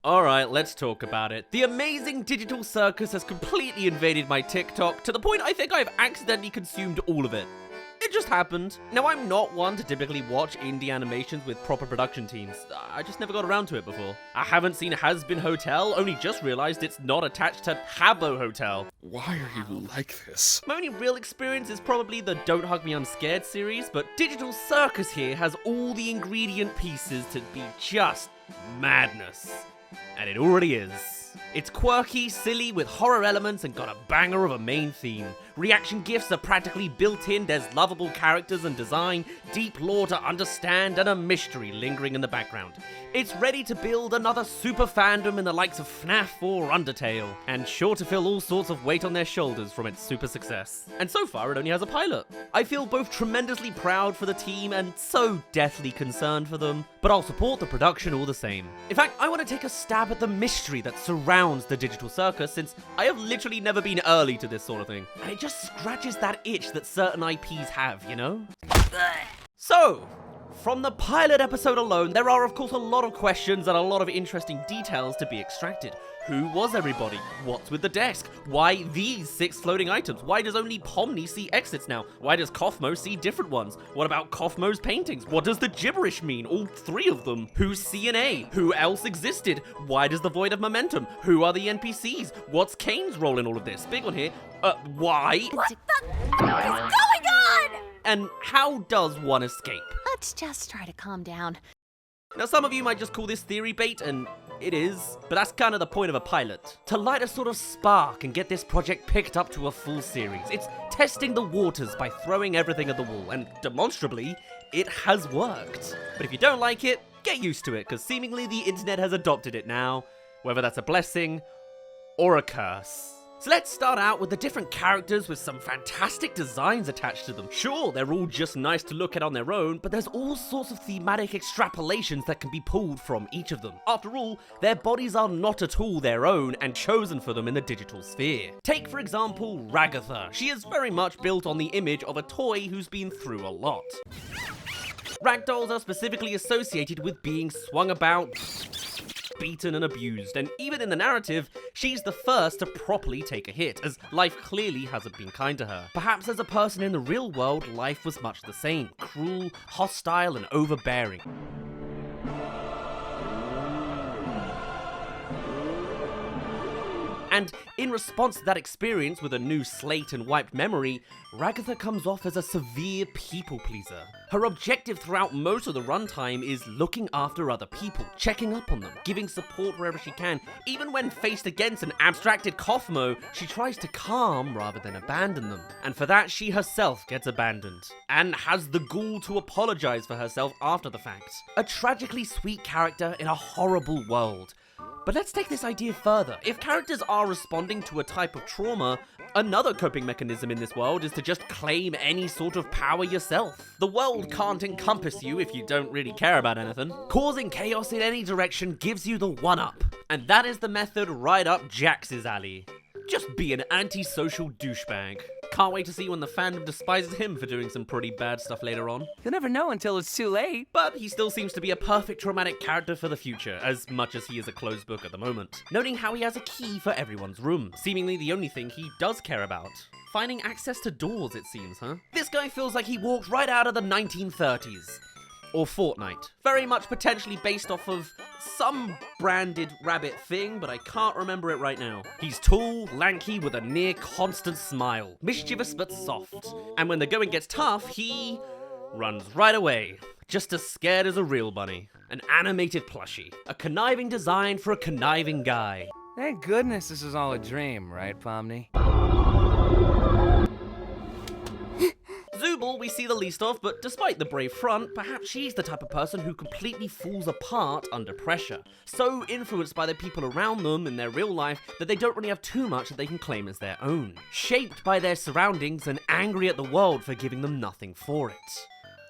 Alright, let's talk about it. The amazing digital circus has completely invaded my TikTok to the point I think I've accidentally consumed all of it. It just happened. Now, I'm not one to typically watch indie animations with proper production teams. I just never got around to it before. I haven't seen Has Been Hotel, only just realized it's not attached to Habbo Hotel. Why are you like this? My only real experience is probably the Don't Hug Me I'm Scared series, but Digital Circus here has all the ingredient pieces to be just madness. And it already is. It's quirky, silly, with horror elements and got a banger of a main theme. Reaction gifs are practically built in, there's lovable characters and design, deep lore to understand, and a mystery lingering in the background. It's ready to build another super fandom in the likes of FNAF or Undertale, and sure to feel all sorts of weight on their shoulders from its super success. And so far it only has a pilot. I feel both tremendously proud for the team and so deathly concerned for them, but I'll support the production all the same. In fact, I want to take a stab at the mystery that surrounds the Digital Circus, since I have literally never been early to this sort of thing. And it just scratches that itch that certain IPs have, you know? So, from the pilot episode alone, there are of course a lot of questions and a lot of interesting details to be extracted. Who was everybody? What's with the desk? Why these 6 floating items? Why does only Pomni see exits now? Why does Kaufmo see different ones? What about Kaufmo's paintings? What does the gibberish mean? All 3 of them. Who's C and A? Who else existed? Why does the void have momentum? Who are the NPCs? What's Kane's role in all of this? Big one here. Why? What the is going on? And how does one escape? Let's just try to calm down. Now, some of you might just call this theory bait, and it is, but that's kind of the point of a pilot. To light a sort of spark and get this project picked up to a full series. It's testing the waters by throwing everything at the wall, and demonstrably, it has worked. But if you don't like it, get used to it, because seemingly the internet has adopted it now, whether that's a blessing or a curse. So let's start out with the different characters with some fantastic designs attached to them. Sure, they're all just nice to look at on their own, but there's all sorts of thematic extrapolations that can be pulled from each of them. After all, their bodies are not at all their own and chosen for them in the digital sphere. Take, for example, Ragatha. She is very much built on the image of a toy who's been through a lot. Ragdolls are specifically associated with being swung about, beaten and abused, and even in the narrative, she's the first to properly take a hit, as life clearly hasn't been kind to her. Perhaps as a person in the real world, life was much the same, cruel, hostile, and overbearing. And in response to that experience with a new slate and wiped memory, Ragatha comes off as a severe people pleaser. Her objective throughout most of the runtime is looking after other people, checking up on them, giving support wherever she can. Even when faced against an abstracted Kaufmo, she tries to calm rather than abandon them. And for that, she herself gets abandoned, and has the gall to apologize for herself after the fact. A tragically sweet character in a horrible world. But let's take this idea further. If characters are responding to a type of trauma, another coping mechanism in this world is to just claim any sort of power yourself. The world can't encompass you if you don't really care about anything. Causing chaos in any direction gives you the one-up. And that is the method right up Jax's alley. Just be an antisocial douchebag. Can't wait to see when the fandom despises him for doing some pretty bad stuff later on. You'll never know until it's too late. But he still seems to be a perfect traumatic character for the future, as much as he is a closed book at the moment. Noting how he has a key for everyone's room, seemingly the only thing he does care about. Finding access to doors, it seems, huh? This guy feels like he walked right out of the 1930s. Or Fortnite. Very much potentially based off of some branded rabbit thing, but I can't remember it right now. He's tall, lanky, with a near constant smile. Mischievous but soft. And when the going gets tough, he runs right away. Just as scared as a real bunny. An animated plushie. A conniving design for a conniving guy. Thank goodness this is all a dream, right, Pomni? Zooble we see the least of, but despite the brave front, perhaps she's the type of person who completely falls apart under pressure. So influenced by the people around them in their real life that they don't really have too much that they can claim as their own. Shaped by their surroundings and angry at the world for giving them nothing for it.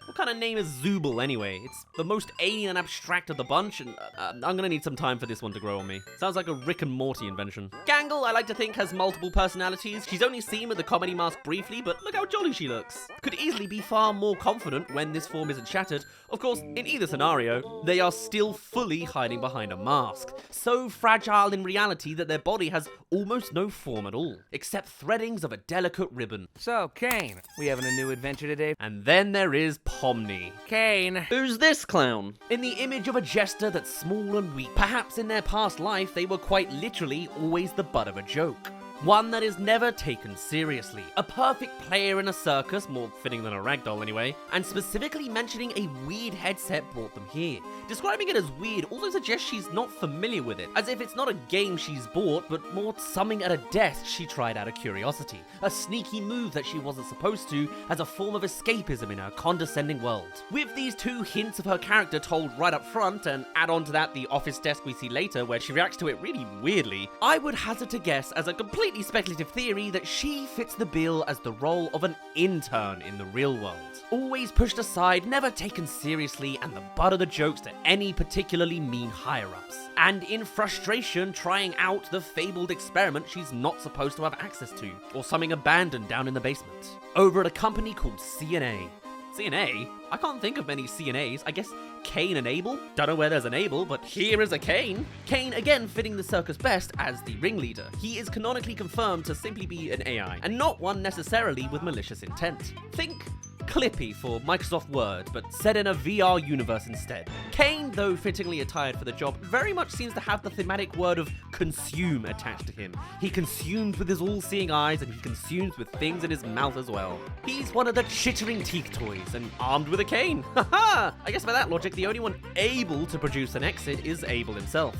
What kind of name is Zooble anyway? It's the most alien and abstract of the bunch, and I'm gonna need some time for this one to grow on me. Sounds like a Rick and Morty invention. Gangle, I like to think, has multiple personalities. She's only seen with the comedy mask briefly, but look how jolly she looks. Could easily be far more confident when this form isn't shattered. Of course, in either scenario, they are still fully hiding behind a mask. So fragile in reality that their body has almost no form at all, except threadings of a delicate ribbon. So, Kane, we having a new adventure today? And then there is Pomni. Kane! Who's this clown? In the image of a jester that's small and weak, perhaps in their past life they were quite literally always the butt of a joke. One that is never taken seriously. A perfect player in a circus, more fitting than a ragdoll anyway, and specifically mentioning a weird headset brought them here. Describing it as weird also suggests she's not familiar with it, as if it's not a game she's bought, but more something at a desk she tried out of curiosity. A sneaky move that she wasn't supposed to, as a form of escapism in her condescending world. With these two hints of her character told right up front, and add on to that the office desk we see later where she reacts to it really weirdly, I would hazard to guess as a completely speculative theory that she fits the bill as the role of an intern in the real world. Always pushed aside, never taken seriously, and the butt of the jokes to any particularly mean higher-ups. And in frustration, trying out the fabled experiment she's not supposed to have access to, or something abandoned down in the basement. Over at a company called CNA. CNA? I can't think of many CNAs. I guess Kane and Abel? Don't know where there's an Abel, but here is a Kane. Kane, again, fitting the circus best as the ringleader. He is canonically confirmed to simply be an AI, and not one necessarily with malicious intent. Think Clippy for Microsoft Word, but set in a VR universe instead. Kane, though fittingly attired for the job, very much seems to have the thematic word of consume attached to him. He consumes with his all-seeing eyes, and he consumes with things in his mouth as well. He's one of the chittering teeth toys, and armed with a cane. Haha! I guess by that logic, the only one able to produce an exit is Abel himself,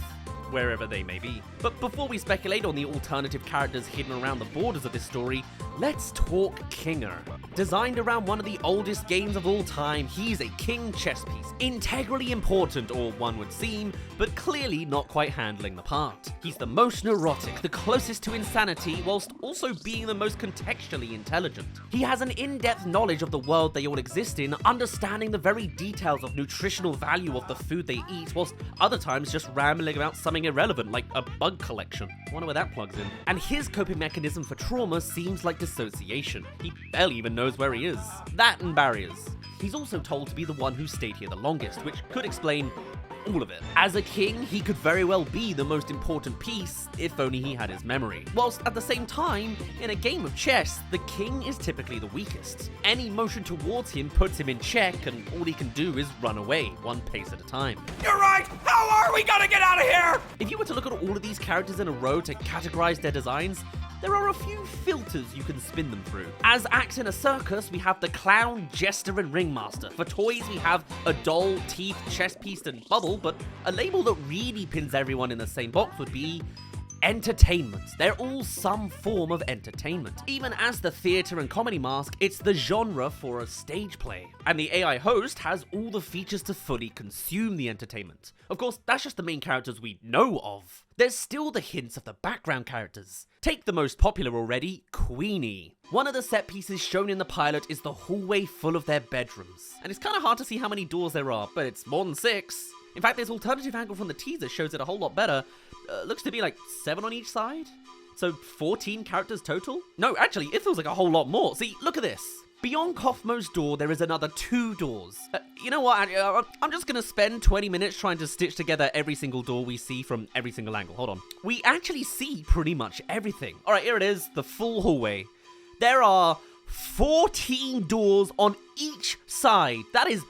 wherever they may be. But before we speculate on the alternative characters hidden around the borders of this story, let's talk Kinger. Designed around one of the oldest games of all time, he's a king chess piece. Integrally important, or one would seem, but clearly not quite handling the part. He's the most neurotic, the closest to insanity, whilst also being the most contextually intelligent. He has an in-depth knowledge of the world they all exist in, understanding the very details of nutritional value of the food they eat, whilst other times just rambling about something irrelevant, like a bug collection. I wonder where that plugs in. And his coping mechanism for trauma seems like dissociation. He barely even knows where he is. That and barriers. He's also told to be the one who stayed here the longest, which could explain all of it. As a king, he could very well be the most important piece, if only he had his memory. Whilst at the same time, in a game of chess, the king is typically the weakest. Any motion towards him puts him in check, and all he can do is run away, one pace at a time. You're right! How are we gonna get out of here? If you were to look at all of these characters in a row to categorize their designs, there are a few filters you can spin them through. As acts in a circus, we have the clown, jester, and ringmaster. For toys, we have a doll, teeth, chess piece, and bubble, but a label that really pins everyone in the same box would be entertainment. They're all some form of entertainment. Even as the theatre and comedy mask, it's the genre for a stage play. And the AI host has all the features to fully consume the entertainment. Of course, that's just the main characters we know of. There's still the hints of the background characters. Take the most popular already, Queenie. One of the set pieces shown in the pilot is the hallway full of their bedrooms. And it's kind of hard to see how many doors there are, but it's more than 6. In fact, this alternative angle from the teaser shows it a whole lot better. Looks to be like 7 on each side. So 14 characters total? No, actually, it feels like a whole lot more. See, look at this. Beyond Kaufmo's door, there is another 2 doors. You know what? I'm just gonna spend 20 minutes trying to stitch together every single door we see from every single angle. Hold on. We actually see pretty much everything. All right, here it is, the full hallway. There are 14 doors on each side. That is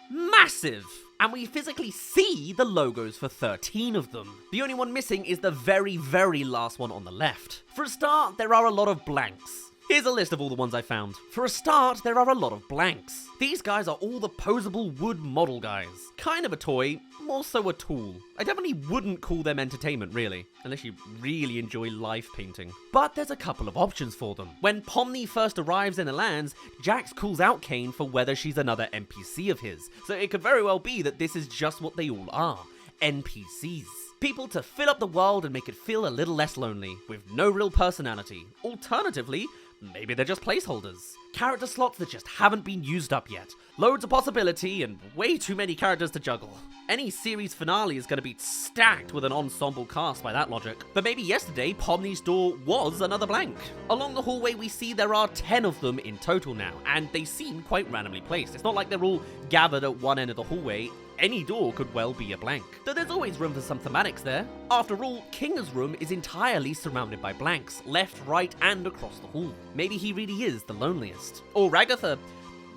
massive. And we physically see the logos for 13 of them. The only one missing is the very, very last one on the left. For a start, there are a lot of blanks. Here's a list of all the ones I found. For a start, there are a lot of blanks. These guys are all the posable wood model guys. Kind of a toy, more so a tool. I definitely wouldn't call them entertainment, really, unless you really enjoy life painting. But there's a couple of options for them. When Pomni first arrives in the lands, Jax calls out Kane for whether she's another NPC of his. So it could very well be that this is just what they all are, NPCs. People to fill up the world and make it feel a little less lonely, with no real personality. Alternatively, maybe they're just placeholders. Character slots that just haven't been used up yet. Loads of possibility and way too many characters to juggle. Any series finale is going to be stacked with an ensemble cast by that logic. But maybe yesterday, Pomni's door was another blank. Along the hallway we see there are 10 of them in total now, and they seem quite randomly placed. It's not like they're all gathered at one end of the hallway. Any door could well be a blank. Though there's always room for some thematics there. After all, Kinger's room is entirely surrounded by blanks, left, right, and across the hall. Maybe he really is the loneliest. Or Ragatha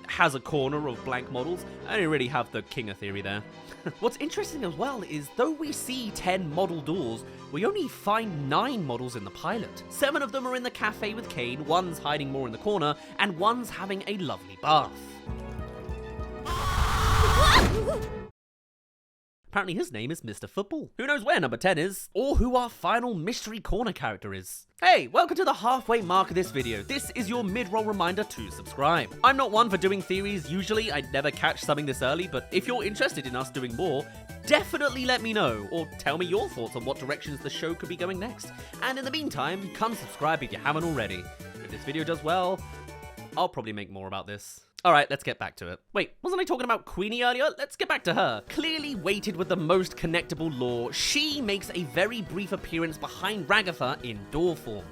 has a corner of blank models. I don't really have the Kinger theory there. What's interesting as well is, though we see 10 model doors, we only find 9 models in the pilot. 7 of them are in the cafe with Kane, one's hiding more in the corner, and one's having a lovely bath. Apparently his name is Mr. Football. Who knows where number 10 is, or who our final mystery corner character is. Hey, welcome to the halfway mark of this video. This is your mid-roll reminder to subscribe. I'm not one for doing theories usually, I'd never catch something this early, but if you're interested in us doing more, definitely let me know, or tell me your thoughts on what directions the show could be going next. And in the meantime, come subscribe if you haven't already. If this video does well, I'll probably make more about this. Alright, let's get back to it. Wait, wasn't I talking about Queenie earlier? Let's get back to her. Clearly weighted with the most connectable lore, she makes a very brief appearance behind Ragatha in door form.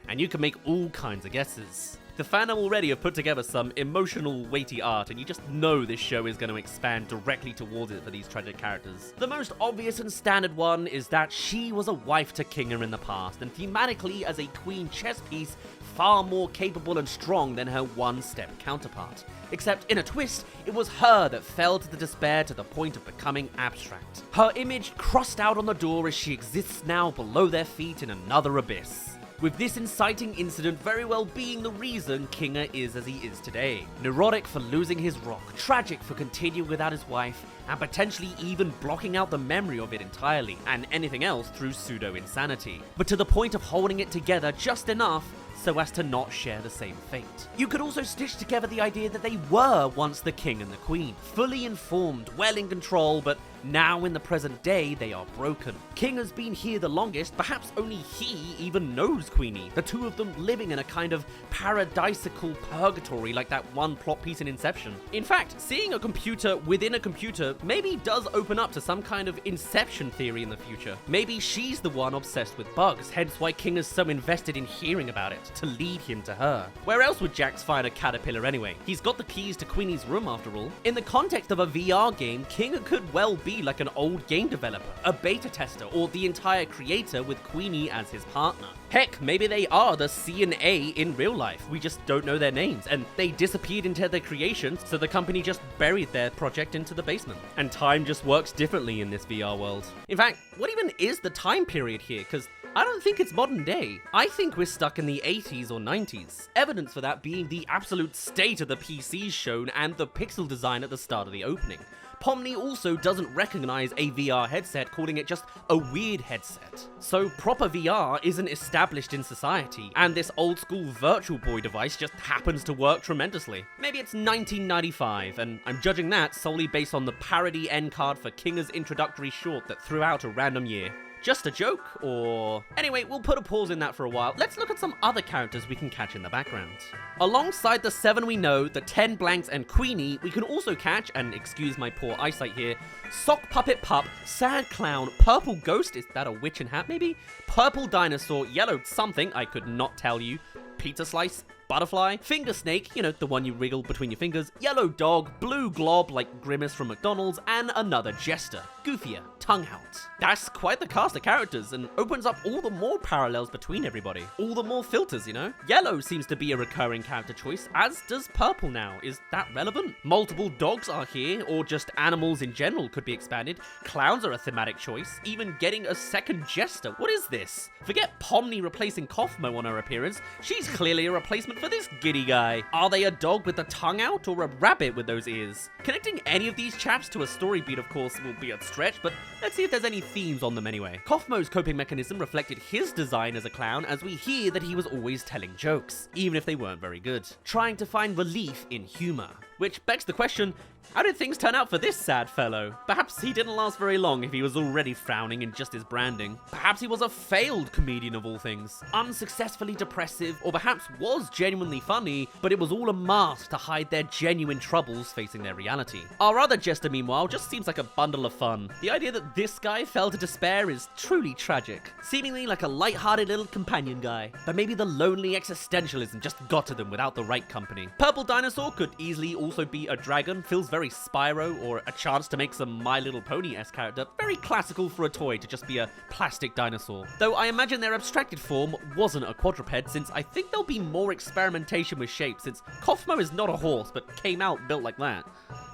And you can make all kinds of guesses. The fandom already have put together some emotional, weighty art, and you just know this show is going to expand directly towards it for these tragic characters. The most obvious and standard one is that she was a wife to Kinger in the past, and thematically as a queen chess piece, far more capable and strong than her one-step counterpart. Except in a twist, it was her that fell to the despair to the point of becoming abstract. Her image crossed out on the door as she exists now below their feet in another abyss. With this inciting incident very well being the reason Kinger is as he is today. Neurotic for losing his rock, tragic for continuing without his wife, and potentially even blocking out the memory of it entirely, and anything else through pseudo-insanity. But to the point of holding it together just enough so as to not share the same fate. You could also stitch together the idea that they were once the king and the queen, fully informed, well in control, but now in the present day they are broken. King has been here the longest, perhaps only he even knows Queenie, the two of them living in a kind of paradisical purgatory like that one plot piece in Inception. In fact, seeing a computer within a computer maybe does open up to some kind of Inception theory in the future. Maybe she's the one obsessed with bugs, hence why King is so invested in hearing about it, to lead him to her. Where else would Jax find a caterpillar anyway? He's got the keys to Queenie's room after all. In the context of a VR game, King could well be like an old game developer, a beta tester, or the entire creator with Queenie as his partner. Heck, maybe they are the C and A in real life. We just don't know their names, and they disappeared into their creations, so the company just buried their project into the basement. And time just works differently in this VR world. In fact, what even is the time period here? Because I don't think it's modern day. I think we're stuck in the 80s or 90s. Evidence for that being the absolute state of the PCs shown and the pixel design at the start of the opening. Pomni also doesn't recognize a VR headset, calling it just a weird headset. So proper VR isn't established in society, and this old school Virtual Boy device just happens to work tremendously. Maybe it's 1995, and I'm judging that solely based on the parody end card for Kinger's introductory short that threw out a random year. Just a joke, or... Anyway, we'll put a pause in that for a while. Let's look at some other characters we can catch in the background. Alongside the 7 we know, the 10 blanks and Queenie, we can also catch, and excuse my poor eyesight here, Sock Puppet Pup, Sad Clown, Purple Ghost, is that a witch in hat maybe? Purple Dinosaur, Yellow something, I could not tell you, Pizza Slice, Butterfly, Finger Snake, you know, the one you wriggle between your fingers, Yellow Dog, Blue Glob like Grimace from McDonald's, and another Jester, Goofier, Tongue Out. That's quite the cast of characters, and opens up all the more parallels between everybody. All the more filters, you know? Yellow seems to be a recurring character choice, as does Purple now. Is that relevant? Multiple dogs are here, or just animals in general could be expanded. Clowns are a thematic choice, even getting a second Jester. What is this? Forget Pomni replacing Kaufmo on her appearance, she's clearly a replacement for this giddy guy. Are they a dog with the tongue out, or a rabbit with those ears? Connecting any of these chaps to a story beat, of course, will be a stretch, but let's see if there's any themes on them anyway. Kaufmo's coping mechanism reflected his design as a clown, as we hear that he was always telling jokes, even if they weren't very good, trying to find relief in humor. Which begs the question, how did things turn out for this sad fellow? Perhaps he didn't last very long if he was already frowning in just his branding. Perhaps he was a failed comedian of all things, unsuccessfully depressive, or perhaps was genuinely genuinely funny, but it was all a mask to hide their genuine troubles facing their reality. Our other jester, meanwhile, just seems like a bundle of fun. The idea that this guy fell to despair is truly tragic, seemingly like a light-hearted little companion guy. But maybe the lonely existentialism just got to them without the right company. Purple Dinosaur could easily also be a dragon, feels very Spyro, or a chance to make some My Little Pony-esque character. Very classical for a toy to just be a plastic dinosaur. Though I imagine their abstracted form wasn't a quadruped, since I think there'll be more experimentation with shapes, since Kaufmo is not a horse, but came out built like that.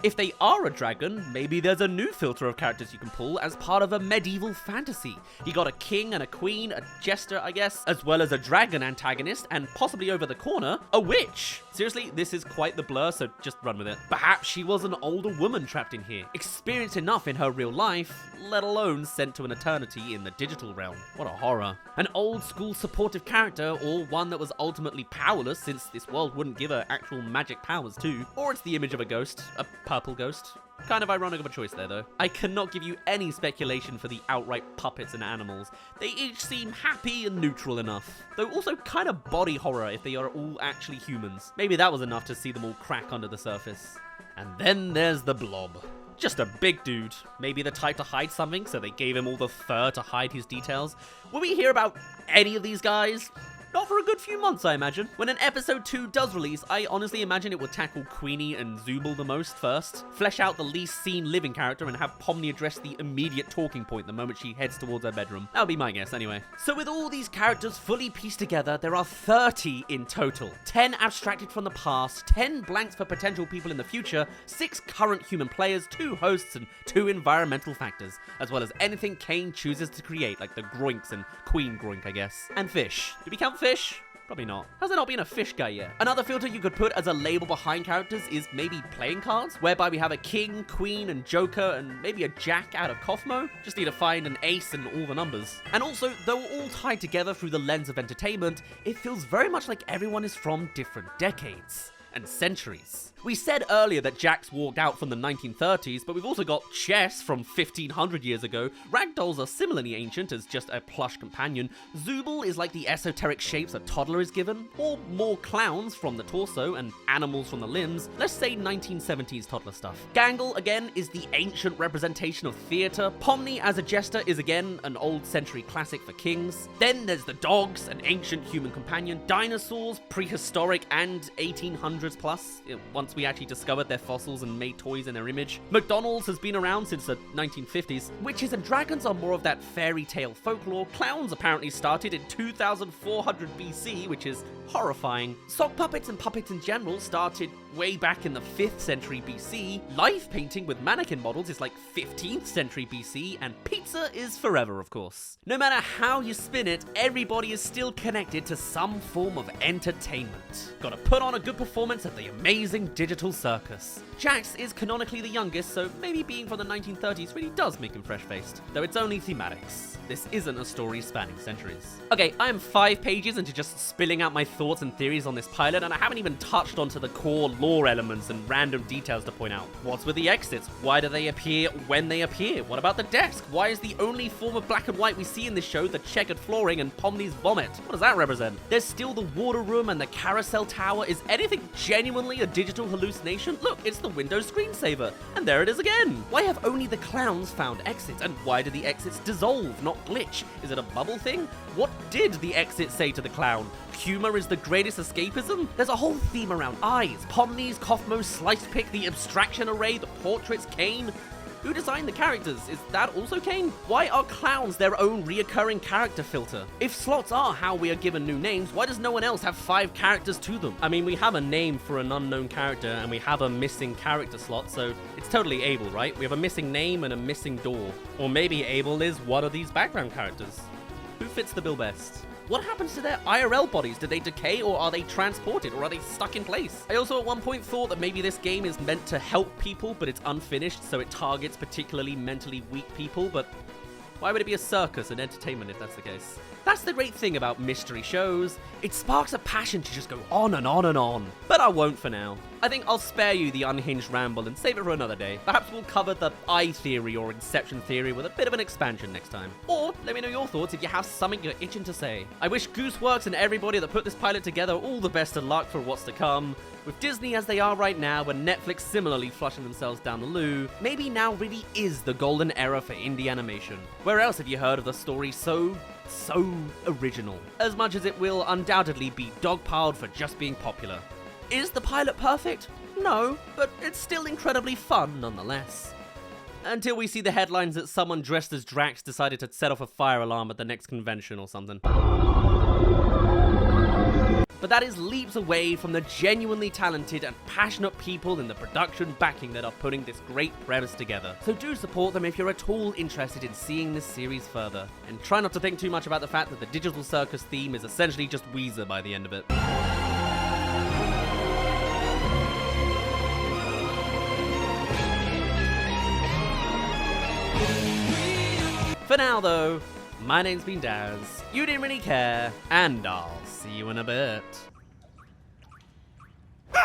If they are a dragon, maybe there's a new filter of characters you can pull as part of a medieval fantasy. You got a king and a queen, a jester, I guess, as well as a dragon antagonist, and possibly over the corner, a witch. Seriously, this is quite the blur, so just run with it. Perhaps she was an older woman trapped in here, experienced enough in her real life, let alone sent to an eternity in the digital realm. What a horror. An old school supportive character, or one that was ultimately powerless since this world wouldn't give her actual magic powers too. Or it's the image of a ghost, a purple ghost. Kind of ironic of a choice there, though. I cannot give you any speculation for the outright puppets and animals. They each seem happy and neutral enough, though also kind of body horror if they are all actually humans. Maybe that was enough to see them all crack under the surface. And then there's the blob. Just a big dude. Maybe the type to hide something, so they gave him all the fur to hide his details. Will we hear about any of these guys? Not for a good few months, I imagine. When an episode 2 does release, I honestly imagine it would tackle Queenie and Zooble the most first, flesh out the least seen living character, and have Pomni address the immediate talking point the moment she heads towards her bedroom. That would be my guess, anyway. So with all these characters fully pieced together, there are 30 in total. 10 abstracted from the past, 10 blanks for potential people in the future, 6 current human players, 2 hosts, and 2 environmental factors, as well as anything Kane chooses to create, like the Groinks and Queen Groink, I guess. And fish. Do we count fish? Probably not. Has there not been a fish guy yet? Another filter you could put as a label behind characters is maybe playing cards, whereby we have a king, queen, and joker, and maybe a jack out of Kaufmo. Just need to find an ace and all the numbers. And also, though we're all tied together through the lens of entertainment, it feels very much like everyone is from different decades and centuries. We said earlier that jacks walked out from the 1930s, but we've also got chess from 1500 years ago. Ragdolls are similarly ancient as just a plush companion. Zooble is like the esoteric shapes a toddler is given, or more clowns from the torso and animals from the limbs. Let's say 1970s toddler stuff. Gangle, again, is the ancient representation of theatre. Pomni as a jester is again an old century classic for kings. Then there's the dogs, an ancient human companion. Dinosaurs, prehistoric and 1800s plus, once we actually discovered their fossils and made toys in their image. McDonald's has been around since the 1950s. Witches and dragons are more of that fairy tale folklore. Clowns apparently started in 2400 BC, which is horrifying. Sock puppets and puppets in general started way back in the 5th century BC. Life painting with mannequin models is like 15th century BC, and pizza is forever, of course. No matter how you spin it, everybody is still connected to some form of entertainment. Gotta put on a good performance at the amazing digital circus. Jax is canonically the youngest, so maybe being from the 1930s really does make him fresh-faced, though it's only thematics. This isn't a story spanning centuries. Okay, I am 5 pages into just spilling out my thoughts and theories on this pilot, and I haven't even touched onto the core lore elements and random details to point out. What's with the exits? Why do they appear when they appear? What about the desk? Why is the only form of black and white we see in this show the checkered flooring and Pomni's vomit? What does that represent? There's still the water room and the carousel tower. Is anything genuinely a digital hallucination? Look, it's the Windows screensaver. And there it is again. Why have only the clowns found exits? And why do the exits dissolve, not glitch? Is it a bubble thing? What did the exit say to the clown? Humor is the greatest escapism? There's a whole theme around eyes. Pomni's, Kaufmo's slice pick, the abstraction array, the portraits, Kane. Who designed the characters? Is that also Kane? Why are clowns their own reoccurring character filter? If slots are how we are given new names, why does no one else have 5 characters to them? I mean, we have a name for an unknown character, and we have a missing character slot, so it's totally Abel, right? We have a missing name and a missing door. Or maybe Abel is one of these background characters. Who fits the bill best? What happens to their IRL bodies? Do they decay, or are they transported, or are they stuck in place? I also at one point thought that maybe this game is meant to help people, but it's unfinished, so it targets particularly mentally weak people, but why would it be a circus and entertainment if that's the case? That's the great thing about mystery shows. It sparks a passion to just go on and on and on. But I won't for now. I think I'll spare you the unhinged ramble and save it for another day. Perhaps we'll cover the eye theory or inception theory with a bit of an expansion next time. Or let me know your thoughts if you have something you're itching to say. I wish Gooseworks and everybody that put this pilot together all the best of luck for what's to come. With Disney as they are right now, and Netflix similarly flushing themselves down the loo, maybe now really is the golden era for indie animation. Where else have you heard of the story so original? As much as it will undoubtedly be dogpiled for just being popular. Is the pilot perfect? No, but it's still incredibly fun nonetheless. Until we see the headlines that someone dressed as Drax decided to set off a fire alarm at the next convention or something. But that is leaps away from the genuinely talented and passionate people in the production backing that are putting this great premise together. So do support them if you're at all interested in seeing this series further. And try not to think too much about the fact that the Digital Circus theme is essentially just Weezer by the end of it. For now though, my name's been Daz, you didn't really care, and I'll see you in a bit.